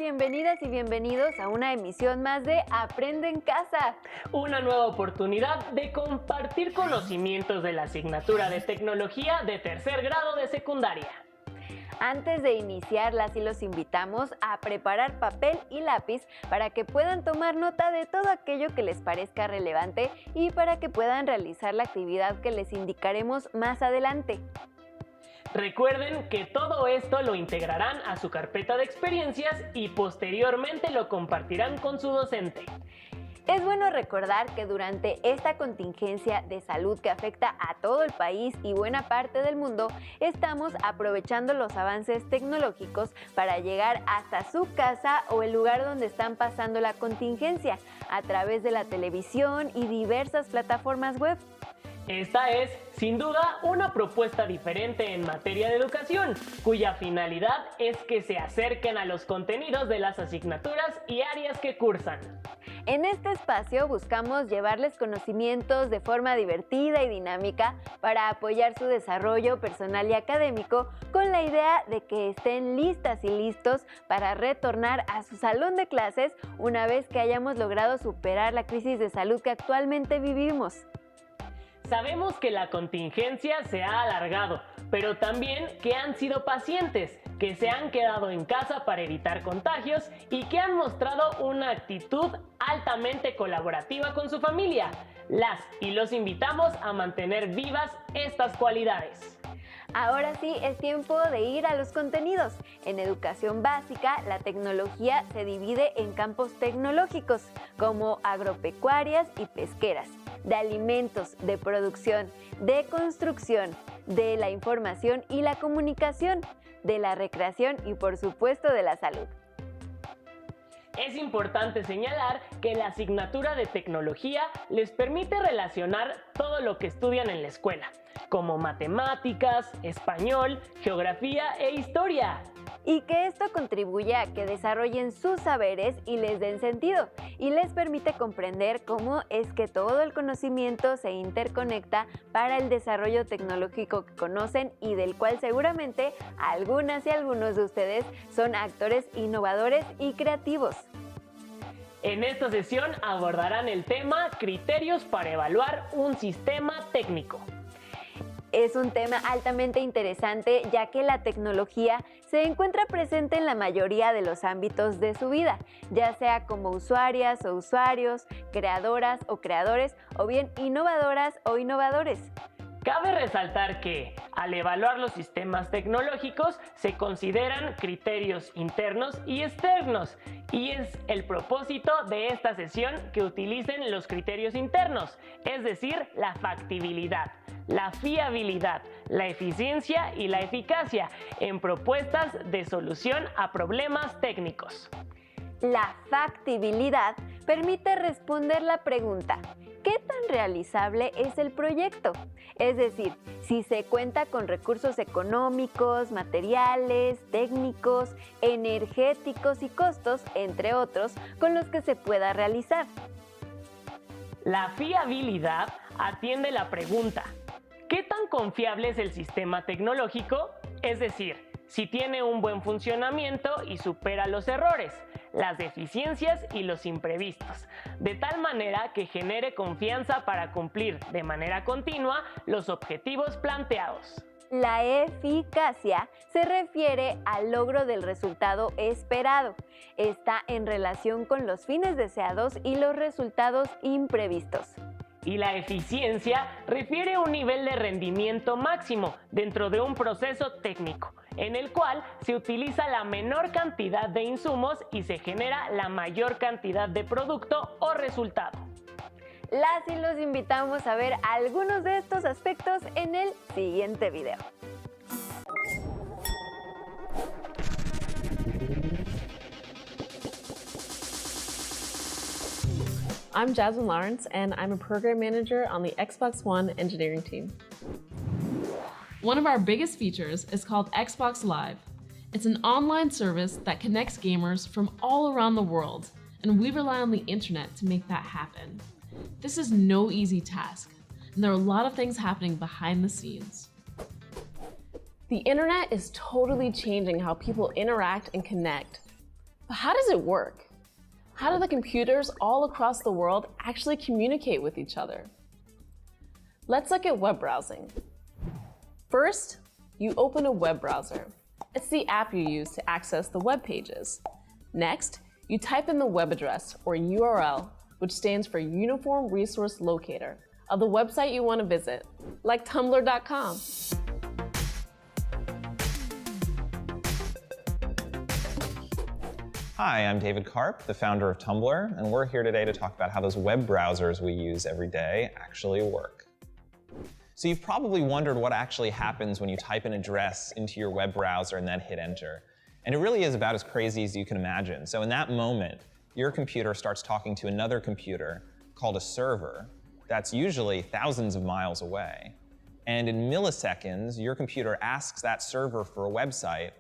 bienvenidas y bienvenidos a una emisión más de Aprende en Casa. Una nueva oportunidad de compartir conocimientos de la asignatura de Tecnología de tercer grado de secundaria. Antes de iniciarlas, los invitamos a preparar papel y lápiz para que puedan tomar nota de todo aquello que les parezca relevante y para que puedan realizar la actividad que les indicaremos más adelante. Recuerden que todo esto lo integrarán a su carpeta de experiencias y posteriormente lo compartirán con su docente. Es bueno recordar que durante esta contingencia de salud que afecta a todo el país y buena parte del mundo, estamos aprovechando los avances tecnológicos para llegar hasta su casa o el lugar donde están pasando la contingencia, a través de la televisión y diversas plataformas web. Esta es, sin duda, una propuesta diferente en materia de educación, cuya finalidad es que se acerquen a los contenidos de las asignaturas y áreas que cursan. En este espacio buscamos llevarles conocimientos de forma divertida y dinámica para apoyar su desarrollo personal y académico, con la idea de que estén listas y listos para retornar a su salón de clases una vez que hayamos logrado superar la crisis de salud que actualmente vivimos. Sabemos que la contingencia se ha alargado, pero también que han sido pacientes, que se han quedado en casa para evitar contagios y que han mostrado una actitud altamente colaborativa con su familia. Las y los invitamos a mantener vivas estas cualidades. Ahora sí, es tiempo de ir a los contenidos. En educación básica, la tecnología se divide en campos tecnológicos, como agropecuarias y pesqueras, de alimentos, de producción, de construcción, de la información y la comunicación, de la recreación y, por supuesto, de la salud. Es importante señalar que la asignatura de tecnología les permite relacionar todo lo que estudian en la escuela, como matemáticas, español, geografía e historia. Y que esto contribuye a que desarrollen sus saberes y les den sentido, y les permite comprender cómo es que todo el conocimiento se interconecta para el desarrollo tecnológico que conocen y del cual seguramente algunas y algunos de ustedes son actores innovadores y creativos. En esta sesión abordarán el tema Criterios para evaluar un sistema técnico. Es un tema altamente interesante, ya que la tecnología se encuentra presente en la mayoría de los ámbitos de su vida, ya sea como usuarias o usuarios, creadoras o creadores, o bien innovadoras o innovadores. Cabe resaltar que, al evaluar los sistemas tecnológicos, se consideran criterios internos y externos, y es el propósito de esta sesión que utilicen los criterios internos, es decir, la factibilidad, la fiabilidad, la eficiencia y la eficacia en propuestas de solución a problemas técnicos. La factibilidad permite responder la pregunta: ¿qué tan realizable es el proyecto? Es decir, si se cuenta con recursos económicos, materiales, técnicos, energéticos y costos, entre otros, con los que se pueda realizar. La fiabilidad atiende la pregunta: ¿qué tan confiable es el sistema tecnológico? Es decir, si tiene un buen funcionamiento y supera los errores, las deficiencias y los imprevistos, de tal manera que genere confianza para cumplir de manera continua los objetivos planteados. La eficacia se refiere al logro del resultado esperado. Está en relación con los fines deseados y los resultados imprevistos. Y la eficiencia refiere a un nivel de rendimiento máximo dentro de un proceso técnico, en el cual se utiliza la menor cantidad de insumos y se genera la mayor cantidad de producto o resultado. Las y los invitamos a ver algunos de estos aspectos en el siguiente video. I'm Jasmine Lawrence, and I'm a program manager on the Xbox One engineering team. One of our biggest features is called Xbox Live. It's an online service that connects gamers from all around the world, and we rely on the internet to make that happen. This is no easy task, and there are a lot of things happening behind the scenes. The internet is totally changing how people interact and connect. But how does it work? How do the computers all across the world actually communicate with each other? Let's look at web browsing. First, you open a web browser. It's the app you use to access the web pages. Next, you type in the web address, or URL, which stands for Uniform Resource Locator, of the website you want to visit, like tumblr.com. Hi, I'm David Karp, the founder of Tumblr, and we're here today to talk about how those web browsers we use every day actually work. So you've probably wondered what actually happens when you type an address into your web browser and then hit enter. And it really is about as crazy as you can imagine. So in that moment, your computer starts talking to another computer called a server that's usually thousands of miles away. And in milliseconds, your computer asks that server for a website,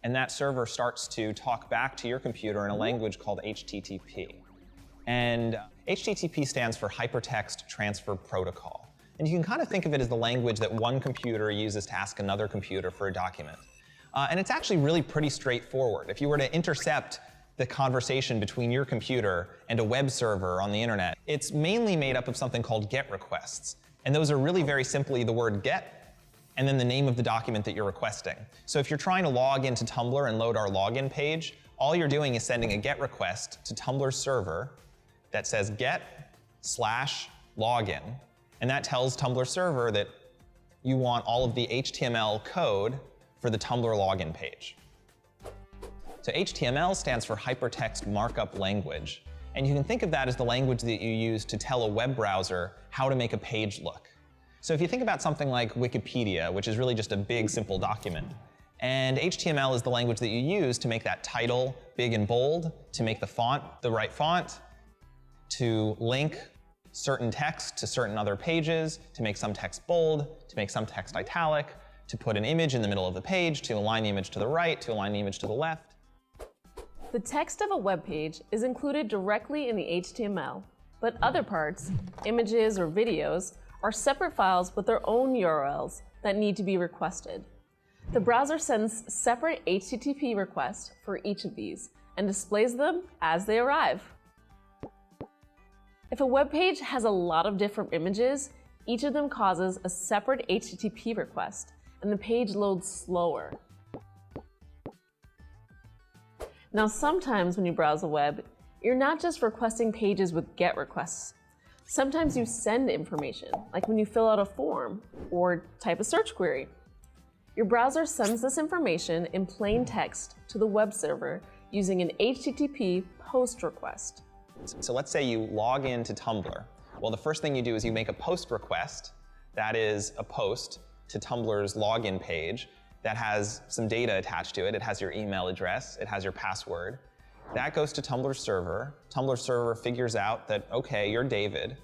and that server starts to talk back to your computer in a language called HTTP. And HTTP stands for Hypertext Transfer Protocol. And you can kind of think of it as the language that one computer uses to ask another computer for a document. And it's actually really pretty straightforward. If you were to intercept the conversation between your computer and a web server on the internet, it's mainly made up of something called GET requests. And those are really very simply the word GET and then the name of the document that you're requesting. So if you're trying to log into Tumblr and load our login page, all you're doing is sending a GET request to Tumblr's server that says get/login. And that tells Tumblr server that you want all of the HTML code for the Tumblr login page. So HTML stands for Hypertext Markup Language. And you can think of that as the language that you use to tell a web browser how to make a page look. So if you think about something like Wikipedia, which is really just a big, simple document, and HTML is the language that you use to make that title big and bold, to make the font the right font, to link certain text to certain other pages, to make some text bold, to make some text italic, to put an image in the middle of the page, to align the image to the right, to align the image to the left. The text of a web page is included directly in the HTML, but other parts, images or videos, are separate files with their own URLs that need to be requested. The browser sends separate HTTP requests for each of these and displays them as they arrive. If a web page has a lot of different images, each of them causes a separate HTTP request, and the page loads slower. Now, sometimes when you browse the web, you're not just requesting pages with GET requests. Sometimes you send information, like when you fill out a form or type a search query. Your browser sends this information in plain text to the web server using an HTTP POST request. So let's say you log into Tumblr. Well, the first thing you do is you make a POST request. That is a post to Tumblr's login page that has some data attached to it. It has your email address, it has your password. That goes to Tumblr's server. Tumblr server figures out that, okay, you're David.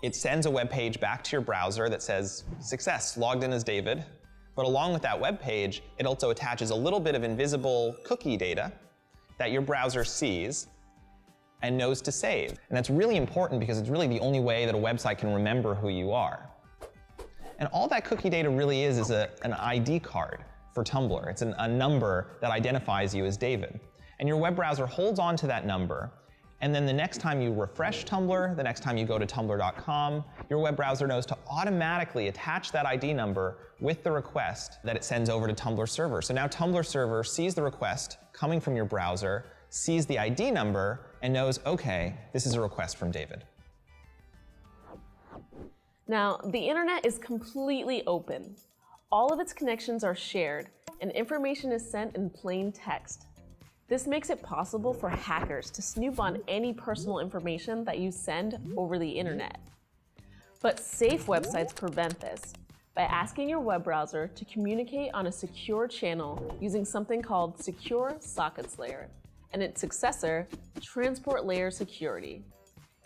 It sends a web page back to your browser that says, success, logged in as David. But along with that web page, it also attaches a little bit of invisible cookie data that your browser sees and knows to save. And that's really important because it's really the only way that a website can remember who you are. And all that cookie data really is an ID card for Tumblr. It's a number that identifies you as David. And your web browser holds on to that number, and then the next time you refresh Tumblr, the next time you go to tumblr.com, your web browser knows to automatically attach that ID number with the request that it sends over to Tumblr server. So now Tumblr server sees the request coming from your browser, sees the ID number, and knows, okay, this is a request from David. Now, the internet is completely open. All of its connections are shared, and information is sent in plain text. This makes it possible for hackers to snoop on any personal information that you send over the internet. But safe websites prevent this by asking your web browser to communicate on a secure channel using something called Secure Sockets Layer and its successor, Transport Layer Security.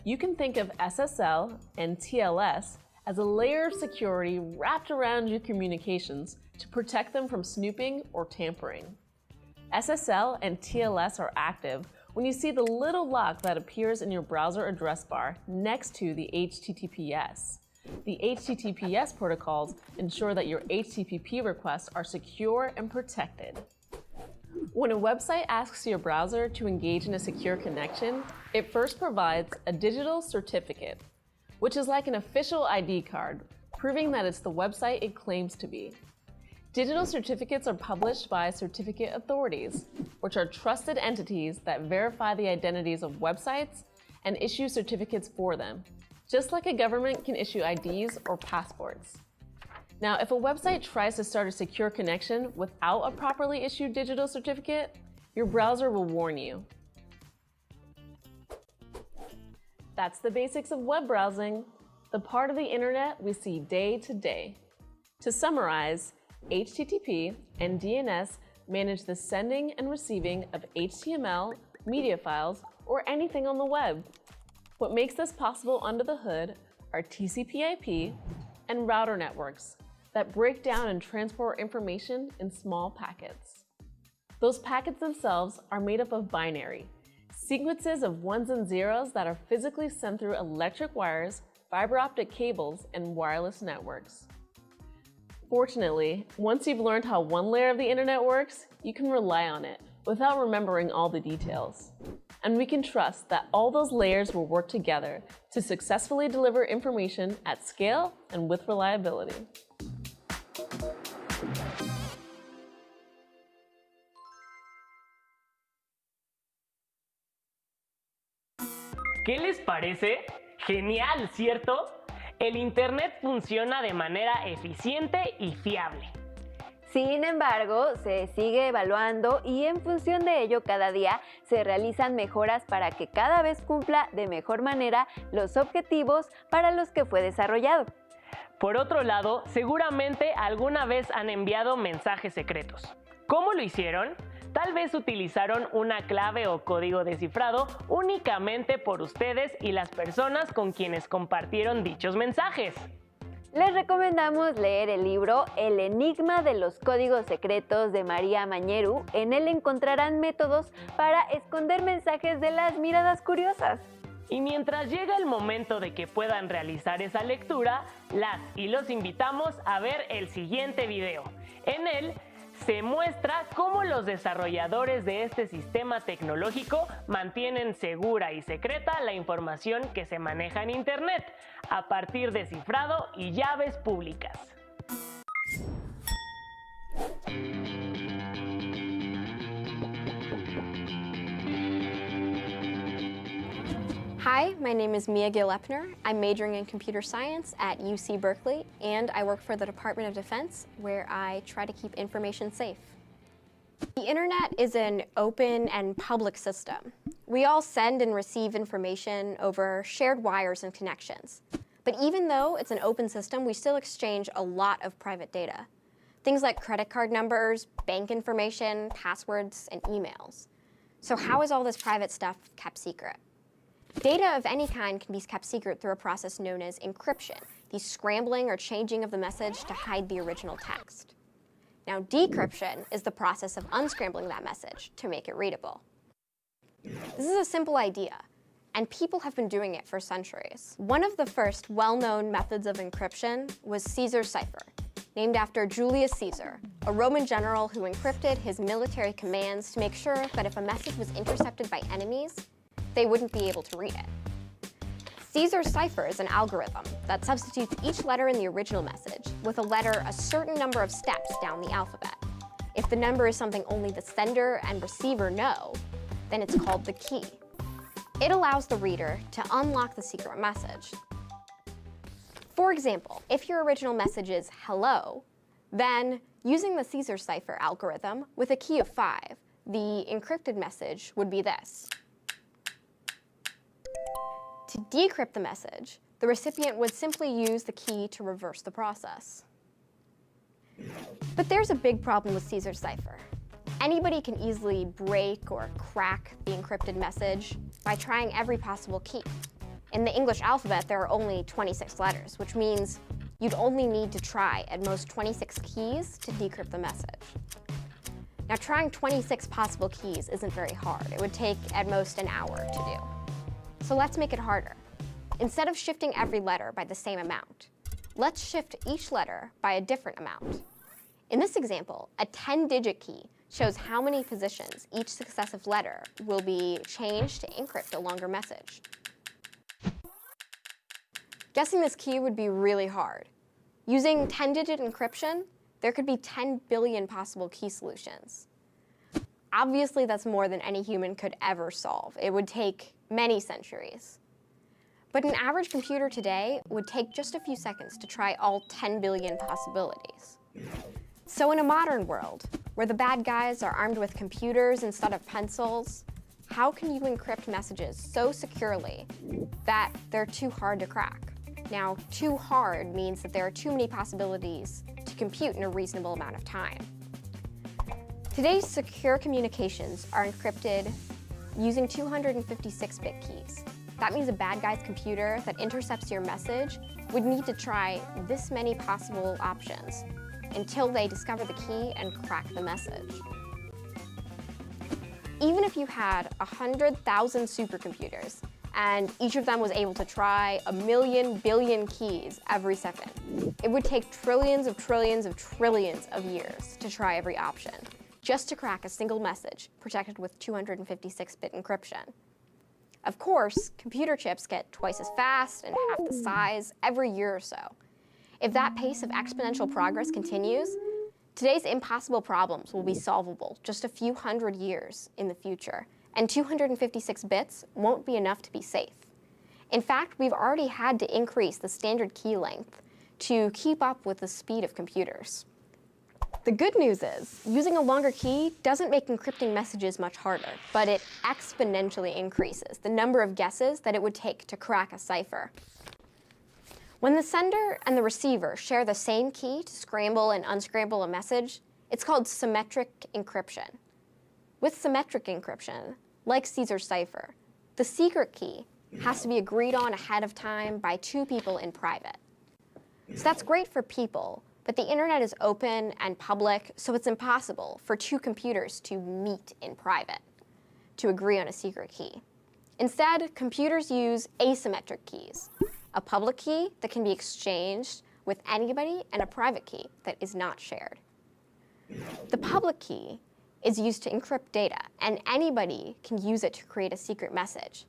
You can think of SSL and TLS as a layer of security wrapped around your communications to protect them from snooping or tampering. SSL and TLS are active when you see the little lock that appears in your browser address bar next to the HTTPS. The HTTPS protocols ensure that your HTTP requests are secure and protected. When a website asks your browser to engage in a secure connection, it first provides a digital certificate, which is like an official ID card, proving that it's the website it claims to be. Digital certificates are published by certificate authorities, which are trusted entities that verify the identities of websites and issue certificates for them, just like a government can issue IDs or passports. Now, if a website tries to start a secure connection without a properly issued digital certificate, your browser will warn you. That's the basics of web browsing, the part of the internet we see day to day. To summarize, HTTP and DNS manage the sending and receiving of HTML, media files, or anything on the web. What makes this possible under the hood are TCP/IP and router networks that break down and transport information in small packets. Those packets themselves are made up of binary, sequences of ones and zeros that are physically sent through electric wires, fiber optic cables, and wireless networks. Fortunately, once you've learned how one layer of the internet works, you can rely on it without remembering all the details. And we can trust that all those layers will work together to successfully deliver information at scale and with reliability. ¿Qué les parece? Genial, ¿cierto? El Internet funciona de manera eficiente y fiable. Sin embargo, se sigue evaluando y en función de ello cada día se realizan mejoras para que cada vez cumpla de mejor manera los objetivos para los que fue desarrollado. Por otro lado, seguramente alguna vez han enviado mensajes secretos. ¿Cómo lo hicieron? Tal vez utilizaron una clave o código descifrado únicamente por ustedes y las personas con quienes compartieron dichos mensajes. Les recomendamos leer el libro El enigma de los códigos secretos de María Mañeru. En él encontrarán métodos para esconder mensajes de las miradas curiosas. Y mientras llega el momento de que puedan realizar esa lectura, las y los invitamos a ver el siguiente video. En él se muestra cómo los desarrolladores de este sistema tecnológico mantienen segura y secreta la información que se maneja en Internet a partir de cifrado y llaves públicas. Hi, my name is Mia Gill-Epner. I'm majoring in computer science at UC Berkeley, and I work for the Department of Defense, where I try to keep information safe. The internet is an open and public system. We all send and receive information over shared wires and connections. But even though it's an open system, we still exchange a lot of private data. Things like credit card numbers, bank information, passwords, and emails. So how is all this private stuff kept secret? Data of any kind can be kept secret through a process known as encryption, the scrambling or changing of the message to hide the original text. Now, decryption is the process of unscrambling that message to make it readable. This is a simple idea, and people have been doing it for centuries. One of the first well-known methods of encryption was Caesar's cipher, named after Julius Caesar, a Roman general who encrypted his military commands to make sure that if a message was intercepted by enemies, they wouldn't be able to read it. Caesar's cipher is an algorithm that substitutes each letter in the original message with a letter a certain number of steps down the alphabet. If the number is something only the sender and receiver know, then it's called the key. It allows the reader to unlock the secret message. For example, if your original message is hello, then using the Caesar cipher algorithm with a key of 5, the encrypted message would be this. To decrypt the message, the recipient would simply use the key to reverse the process. But there's a big problem with Caesar's cipher. Anybody can easily break or crack the encrypted message by trying every possible key. In the English alphabet, there are only 26 letters, which means you'd only need to try at most 26 keys to decrypt the message. Now, trying 26 possible keys isn't very hard. It would take at most an hour to do. So let's make it harder. Instead of shifting every letter by the same amount, let's shift each letter by a different amount. In this example, a 10-digit key shows how many positions each successive letter will be changed to encrypt a longer message. Guessing this key would be really hard. Using 10-digit encryption, there could be 10 billion possible key solutions. Obviously, that's more than any human could ever solve. It would take many centuries. But an average computer today would take just a few seconds to try all 10 billion possibilities. So in a modern world, where the bad guys are armed with computers instead of pencils, how can you encrypt messages so securely that they're too hard to crack? Now, too hard means that there are too many possibilities to compute in a reasonable amount of time. Today's secure communications are encrypted using 256-bit keys. That means a bad guy's computer that intercepts your message would need to try this many possible options until they discover the key and crack the message. Even if you had 100,000 supercomputers and each of them was able to try 1,000,000 billion keys every second, it would take trillions of trillions of trillions of years to try every option, just to crack a single message protected with 256-bit encryption. Of course, computer chips get twice as fast and half the size every year or so. If that pace of exponential progress continues, today's impossible problems will be solvable just a few hundred years in the future, and 256 bits won't be enough to be safe. In fact, we've already had to increase the standard key length to keep up with the speed of computers. The good news is, using a longer key doesn't make encrypting messages much harder, but it exponentially increases the number of guesses that it would take to crack a cipher. When the sender and the receiver share the same key to scramble and unscramble a message, it's called symmetric encryption. With symmetric encryption, like Caesar's cipher, the secret key has to be agreed on ahead of time by two people in private. So that's great for people, but the internet is open and public, so it's impossible for two computers to meet in private to agree on a secret key. Instead, computers use asymmetric keys, a public key that can be exchanged with anybody and a private key that is not shared. The public key is used to encrypt data, and anybody can use it to create a secret message.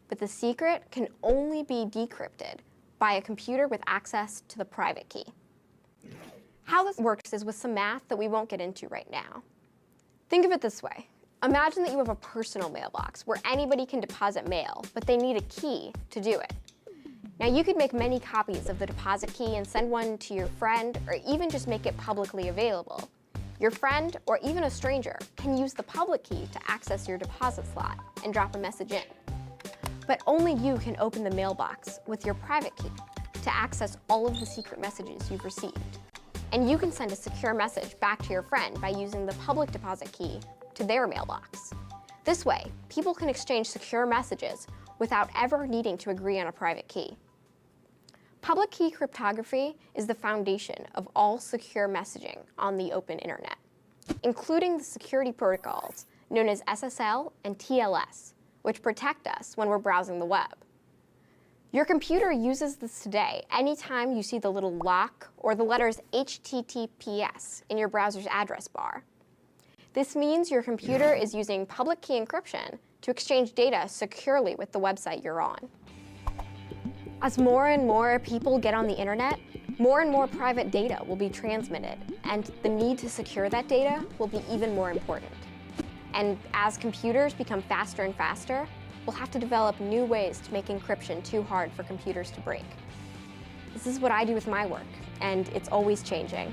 But the secret can only be decrypted by a computer with access to the private key. How this works is with some math that we won't get into right now. Think of it this way. Imagine that you have a personal mailbox where anybody can deposit mail, but they need a key to do it. Now, you could make many copies of the deposit key and send one to your friend, or even just make it publicly available. Your friend, or even a stranger, can use the public key to access your deposit slot and drop a message in. But only you can open the mailbox with your private key to access all of the secret messages you've received. And you can send a secure message back to your friend by using the public deposit key to their mailbox. This way, people can exchange secure messages without ever needing to agree on a private key. Public key cryptography is the foundation of all secure messaging on the open internet, including the security protocols known as SSL and TLS, which protect us when we're browsing the web. Your computer uses this today anytime you see the little lock or the letters HTTPS in your browser's address bar. This means your computer is using public key encryption to exchange data securely with the website you're on. As more and more people get on the internet, more and more private data will be transmitted, and the need to secure that data will be even more important. And as computers become faster and faster, we'll have to develop new ways to make encryption too hard for computers to break. This is what I do with my work, and it's always changing.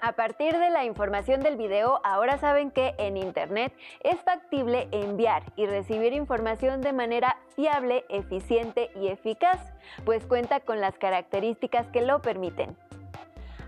A partir de la información del video, ahora saben que en Internet es factible enviar y recibir información de manera fiable, eficiente y eficaz, pues cuenta con las características que lo permiten.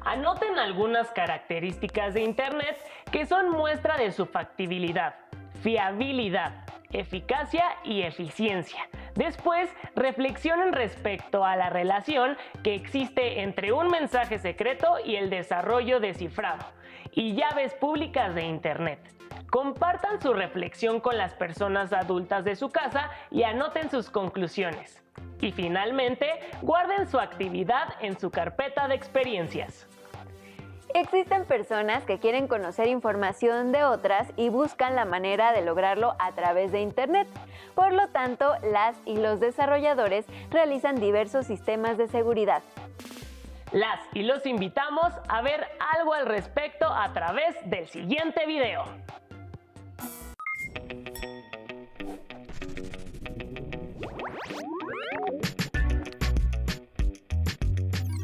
Anoten algunas características de Internet que son muestra de su factibilidad, fiabilidad, eficacia y eficiencia. Después, reflexionen respecto a la relación que existe entre un mensaje secreto y el desarrollo de cifrado y llaves públicas de Internet. Compartan su reflexión con las personas adultas de su casa y anoten sus conclusiones. Y finalmente, guarden su actividad en su carpeta de experiencias. Existen personas que quieren conocer información de otras y buscan la manera de lograrlo a través de Internet. Por lo tanto, las y los desarrolladores realizan diversos sistemas de seguridad. Las y los invitamos a ver algo al respecto a través del siguiente video.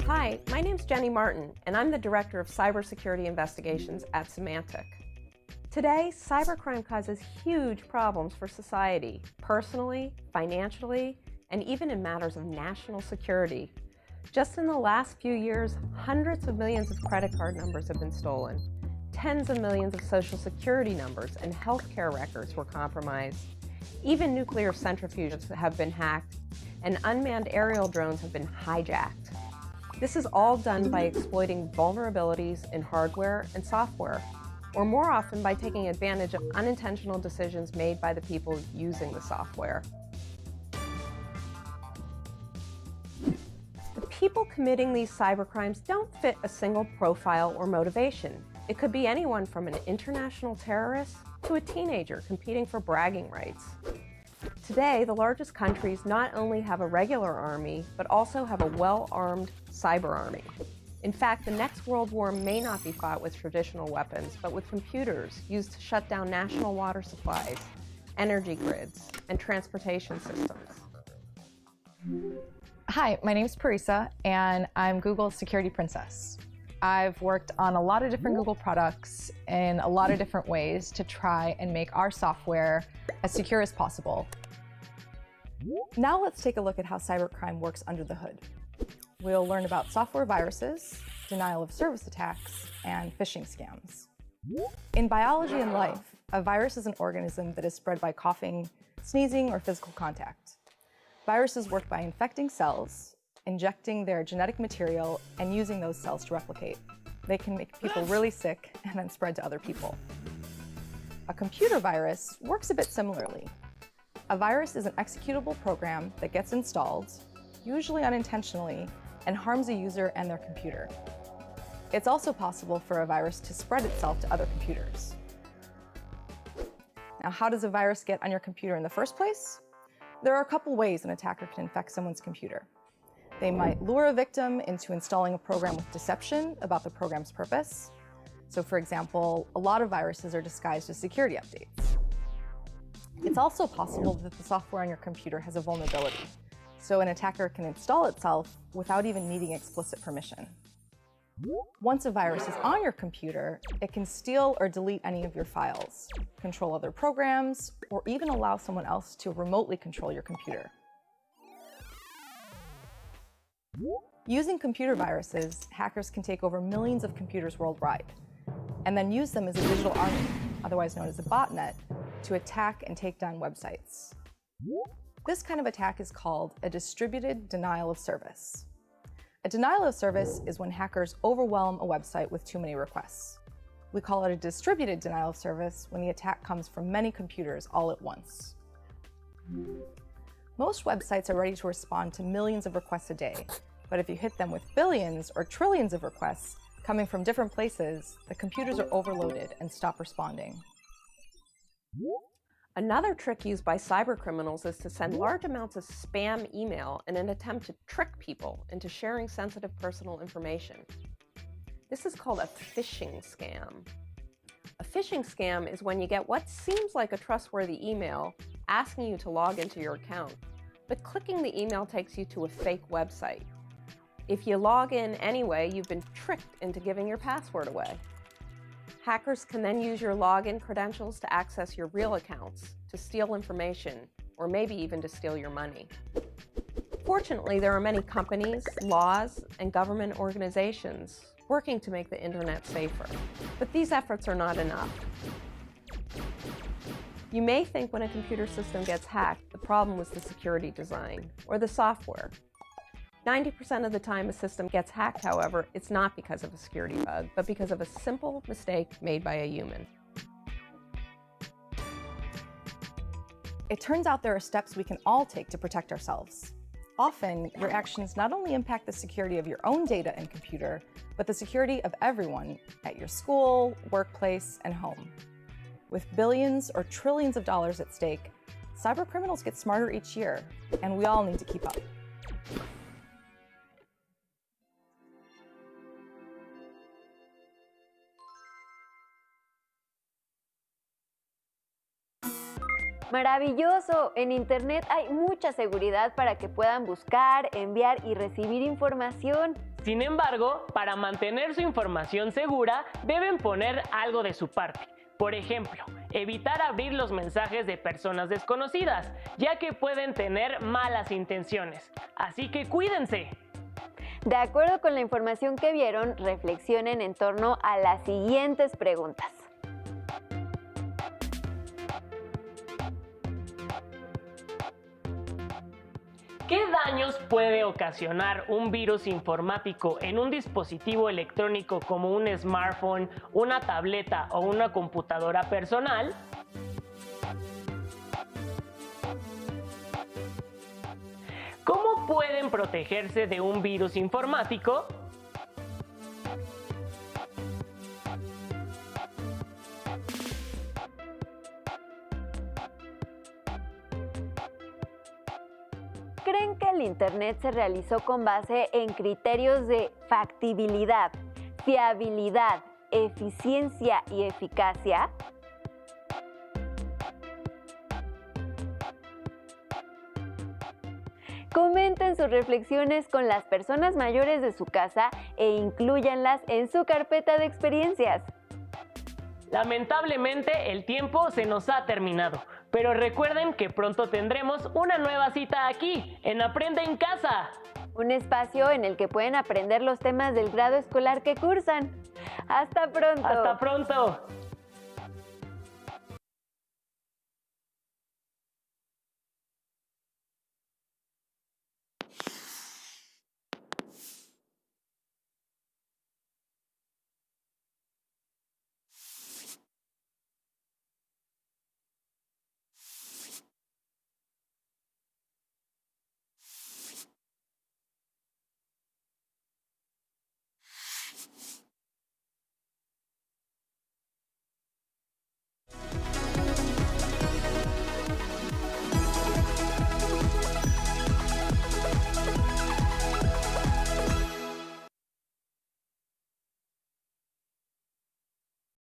Hi, my name's Jenny Martin, and I'm the Director of Cybersecurity Investigations at Symantec. Today, cybercrime causes huge problems for society, personally, financially, and even in matters of national security. Just in the last few years, hundreds of millions of credit card numbers have been stolen. Tens of millions of social security numbers and healthcare records were compromised. Even nuclear centrifuges have been hacked, and unmanned aerial drones have been hijacked. This is all done by exploiting vulnerabilities in hardware and software, or more often by taking advantage of unintentional decisions made by the people using the software. The people committing these cybercrimes don't fit a single profile or motivation. It could be anyone from an international terrorist to a teenager competing for bragging rights. Today, the largest countries not only have a regular army, but also have a well-armed cyber army. In fact, the next world war may not be fought with traditional weapons, but with computers used to shut down national water supplies, energy grids, and transportation systems. Hi, my name is Parisa, and I'm Google's security princess. I've worked on a lot of different Google products in a lot of different ways to try and make our software as secure as possible. Now let's take a look at how cybercrime works under the hood. We'll learn about software viruses, denial of service attacks, and phishing scams. In biology and life, a virus is an organism that is spread by coughing, sneezing, or physical contact. Viruses work by infecting cells, injecting their genetic material, and using those cells to replicate. They can make people really sick and then spread to other people. A computer virus works a bit similarly. A virus is an executable program that gets installed, usually unintentionally, and harms a user and their computer. It's also possible for a virus to spread itself to other computers. Now, how does a virus get on your computer in the first place? There are a couple ways an attacker can infect someone's computer. They might lure a victim into installing a program with deception about the program's purpose. So, for example, a lot of viruses are disguised as security updates. It's also possible that the software on your computer has a vulnerability, so an attacker can install itself without even needing explicit permission. Once a virus is on your computer, it can steal or delete any of your files, control other programs, or even allow someone else to remotely control your computer. Using computer viruses, hackers can take over millions of computers worldwide, and then use them as a digital army, otherwise known as a botnet, to attack and take down websites. This kind of attack is called a distributed denial of service. A denial of service is when hackers overwhelm a website with too many requests. We call it a distributed denial of service when the attack comes from many computers all at once. Most websites are ready to respond to millions of requests a day, but if you hit them with billions or trillions of requests coming from different places, the computers are overloaded and stop responding. Another trick used by cybercriminals is to send large amounts of spam email in an attempt to trick people into sharing sensitive personal information. This is called a phishing scam. A phishing scam is when you get what seems like a trustworthy email asking you to log into your account, but clicking the email takes you to a fake website. If you log in anyway, you've been tricked into giving your password away. Hackers can then use your login credentials to access your real accounts, to steal information, or maybe even to steal your money. Fortunately, there are many companies, laws, and government organizations working to make the internet safer. But these efforts are not enough. You may think when a computer system gets hacked, the problem was the security design or the software. 90% of the time a system gets hacked, however, it's not because of a security bug, but because of a simple mistake made by a human. It turns out there are steps we can all take to protect ourselves. Often, your actions not only impact the security of your own data and computer, but the security of everyone at your school, workplace, and home. With billions or trillions of dollars at stake, cybercriminals get smarter each year, and we all need to keep up. ¡Maravilloso! En Internet hay mucha seguridad para que puedan buscar, enviar y recibir información. Sin embargo, para mantener su información segura, deben poner algo de su parte. Por ejemplo, evitar abrir los mensajes de personas desconocidas, ya que pueden tener malas intenciones. Así que cuídense. De acuerdo con la información que vieron, reflexionen en torno a las siguientes preguntas. ¿Qué daños puede ocasionar un virus informático en un dispositivo electrónico como un smartphone, una tableta o una computadora personal? ¿Cómo pueden protegerse de un virus informático? ¿Creen que el Internet se realizó con base en criterios de factibilidad, fiabilidad, eficiencia y eficacia? Comenten sus reflexiones con las personas mayores de su casa e inclúyanlas en su carpeta de experiencias. Lamentablemente, el tiempo se nos ha terminado, pero recuerden que pronto tendremos una nueva cita aquí, en Aprende en Casa. Un espacio en el que pueden aprender los temas del grado escolar que cursan. ¡Hasta pronto! ¡Hasta pronto!